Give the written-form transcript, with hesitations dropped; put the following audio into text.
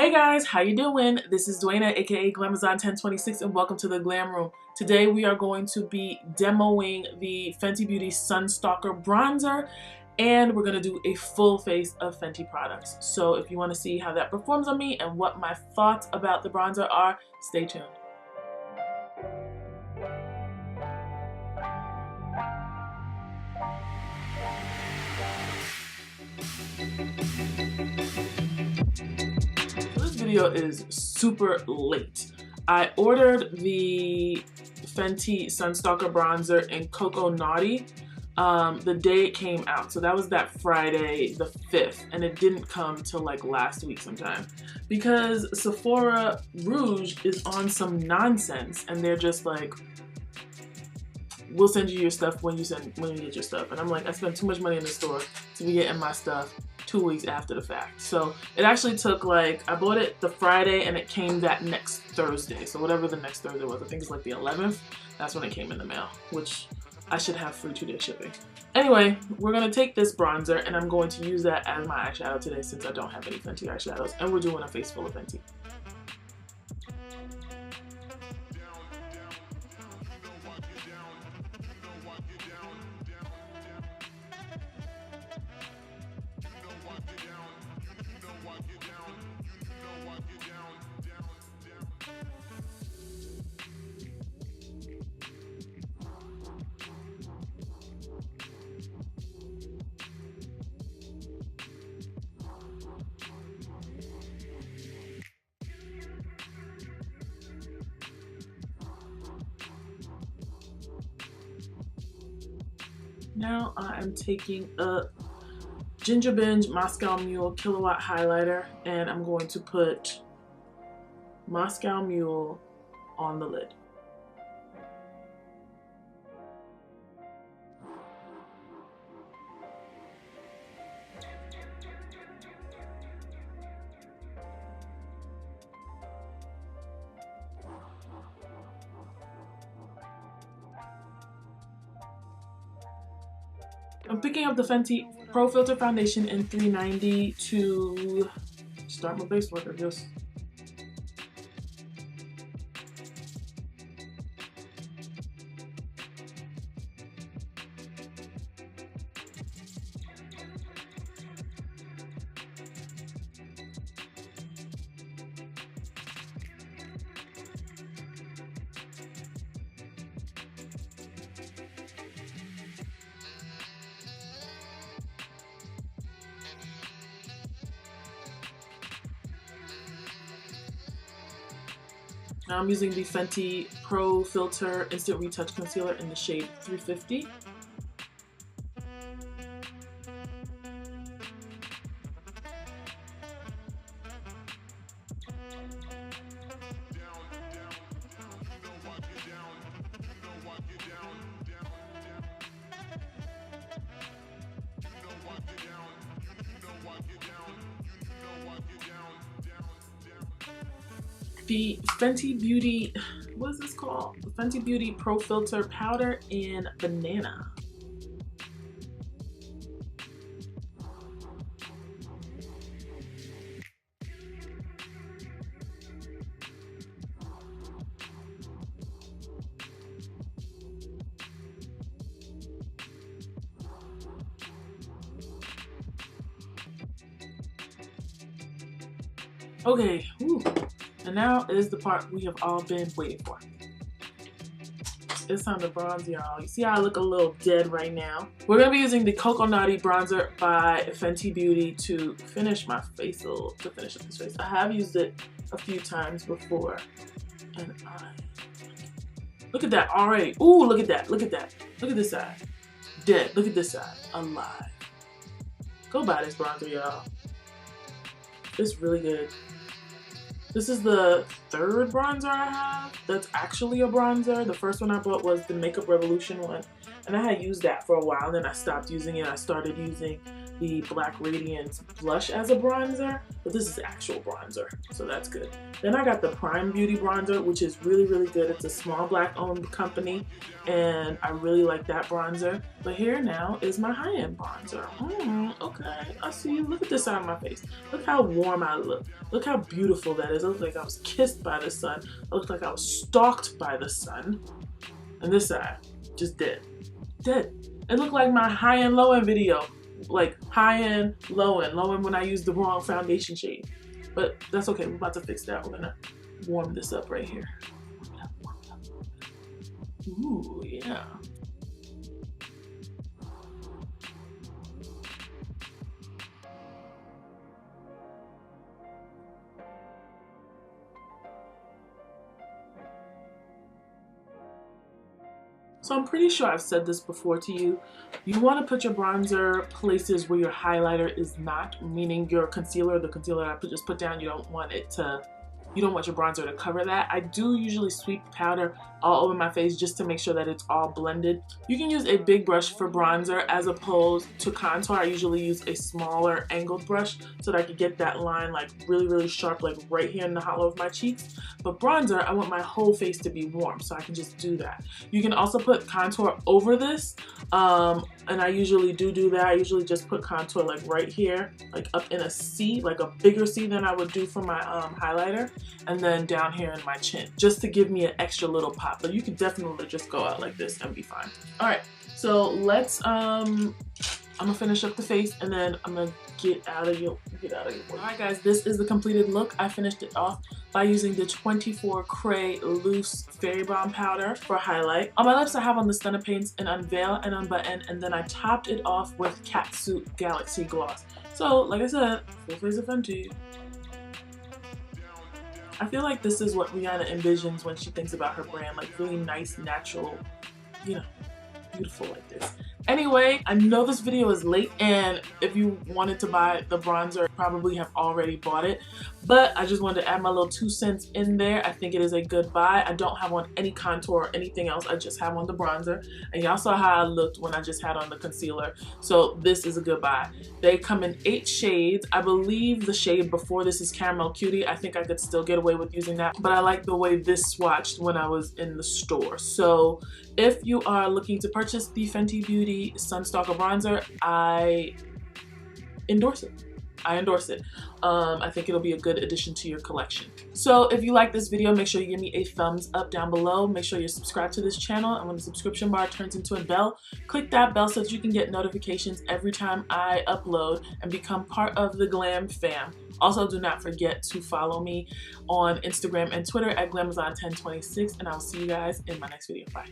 Hey guys, how you doing? This is Dwayna, aka Glamazon1026, and welcome to the Glam Room. Today we are going to be demoing the Fenty Beauty Sunstalkr Bronzer, and we're going to do a full face of Fenty products. So if you want to see how that performs on me and what my thoughts about the bronzer are, stay tuned. Video is super late. I ordered the Fenty Sunstalkr Bronzer in Cocoa Naughty the day it came out. So that was that Friday the 5th, and it didn't come till like last week sometime because Sephora Rouge is on some nonsense and they're just like, we'll send you your stuff when you get your stuff. And I'm like, I spent too much money in the store to be getting my stuff 2 weeks after the fact. So it actually took like, I bought it the Friday and it came that next Thursday. So whatever the next Thursday was, I think it's like the 11th, that's when it came in the mail, which I should have free 2-day shipping. Anyway, we're gonna take this bronzer and I'm going to use that as my eyeshadow today since I don't have any Fenty eyeshadows and we're doing a face full of Fenty. Now I am taking a Ginger Binge Moscow Mule Kilowatt Highlighter and I'm going to put Moscow Mule on the lid. I'm picking up the Fenty Pro Filter Foundation in 390 to start my base work, I guess. Now I'm using the Fenty Pro Filter Instant Retouch Concealer in the shade 350. The Fenty Beauty, what is this called? The Fenty Beauty Pro Filter Powder in Banana. Okay, whew. And now is the part we have all been waiting for. It's time to bronze, y'all. You see how I look a little dead right now? We're gonna be using the Cocoa Naughty Bronzer by Fenty Beauty to finish my facial, to finish up this face. I have used it a few times before, and look at that already. Ooh, look at that, look at that. Look at this side, dead. Look at this side, alive. Go buy this bronzer, y'all. It's really good. This is the third bronzer I have that's actually a bronzer. The first one I bought was the Makeup Revolution one, and I had used that for a while, then I stopped using it. I started using the Black Radiance blush as a bronzer, but this is actual bronzer, so that's good. Then I got the Prime Beauty bronzer, which is really, really good. It's a small Black owned company, and I really like that bronzer. But here now is my high-end bronzer. Okay, I see you. Look at this side of my face. Look how warm I look. Look how beautiful that is. It looks like I was kissed by the sun. It looks like I was stalked by the sun. And this side, just dead. Dead. It looked like my high-end, low-end video. Like high-end, low-end. Low-end when I used the wrong foundation shade. But that's okay. We're about to fix that. We're gonna warm this up right here. Ooh, yeah. So I'm pretty sure I've said this before to you. You want to put your bronzer places where your highlighter is not, meaning your concealer, the concealer I just put down, you don't want your bronzer to cover that. I do usually sweep powder all over my face just to make sure that it's all blended. You can use a big brush for bronzer as opposed to contour. I usually use a smaller angled brush so that I can get that line like really, really sharp, like right here in the hollow of my cheeks. But bronzer, I want my whole face to be warm, so I can just do that. You can also put contour over this, and I usually do that. I usually just put contour like right here, like up in a C, like a bigger C than I would do for my highlighter, and then down here in my chin, just to give me an extra little pop. But you could definitely just go out like this and be fine. All right, so let's I'm gonna finish up the face, and then I'm gonna get out of your way. All right, guys, this is the completed look. I finished it off by using the 24 Cray Loose Fairy Balm Powder for highlight. On my lips, I have on the Stunner Paints and Unveil and Unbutton, and then I topped it off with Catsuit Galaxy Gloss. So, like I said, full face of Fenty. I feel like this is what Rihanna envisions when she thinks about her brand, like really nice, natural, you know, beautiful like this. Anyway, I know this video is late, and if you wanted to buy the bronzer, you probably have already bought it, but I just wanted to add my little 2 cents in there. I think it is a good buy. I don't have on any contour or anything else. I just have on the bronzer, and y'all saw how I looked when I just had on the concealer, so this is a good buy. They come in 8 shades. I believe the shade before this is Caramel Cutie. I think I could still get away with using that, but I like the way this swatched when I was in the store. So if you are looking to purchase the Fenty Beauty Sunstalkr Bronzer, I endorse it. I think it'll be a good addition to your collection. So if you like this video, make sure you give me a thumbs up down below. Make sure you're subscribed to this channel, and when the subscription bar turns into a bell, click that bell so that you can get notifications every time I upload and become part of the Glam fam. Also, do not forget to follow me on Instagram and Twitter at Glamazon1026, and I'll see you guys in my next video. Bye.